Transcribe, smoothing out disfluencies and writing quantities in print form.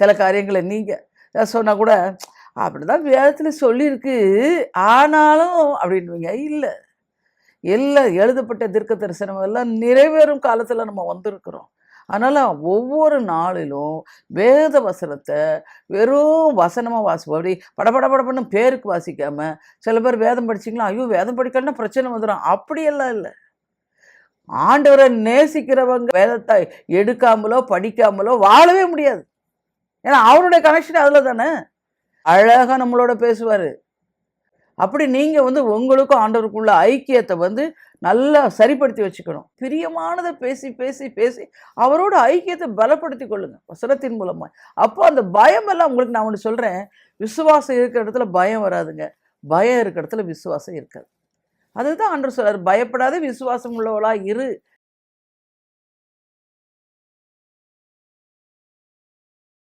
சில காரியங்களை நீங்கள் சொன்னால் கூட அப்படி தான் வேதத்தில் சொல்லியிருக்கு ஆனாலும் அப்படின்வீங்க. இல்லை, எல்லாம் எழுதப்பட்ட தீர்க்க தரிசனம் எல்லாம் நிறைவேறும் காலத்தில் நம்ம வந்திருக்கிறோம். அதனால் ஒவ்வொரு நாளிலும் வேத வசனத்தை வெறும் வசனமாக வாசிப்போம். அப்படி படபட படப்படன்னு பேருக்கு வாசிக்காமல், சில பேர் வேதம் படிச்சிங்களா, ஐயோ வேதம் படிக்கலன்னா பிரச்சனை வந்துடும், அப்படியெல்லாம் இல்லை. ஆண்டவரை நேசிக்கிறவங்க வேதத்தை எடுக்காமலோ படிக்காமலோ வாழவே முடியாது. ஏன்னா அவருடைய கனெக்ஷன் அதில் தானே. அழகாக நம்மளோட பேசுவார். அப்படி நீங்கள் உங்களுக்கும் ஆண்டவருக்குள்ள ஐக்கியத்தை நல்லா சரிப்படுத்தி வச்சுக்கணும். பிரியமானதை பேசி பேசி பேசி அவரோட ஐக்கியத்தை பலப்படுத்தி கொள்ளுங்க வசனத்தின் மூலமாக. அப்போ அந்த பயம் எல்லாம் உங்களுக்கு நான் ஒன்று சொல்கிறேன், விசுவாசம் இருக்கிற இடத்துல பயம் வராதுங்க, பயம் இருக்கிற இடத்துல விசுவாசம் இருக்காது. அதுதான் ஆண்டவர் சொல்றார், பயப்படாத விசுவாசம் உள்ளவளா இரு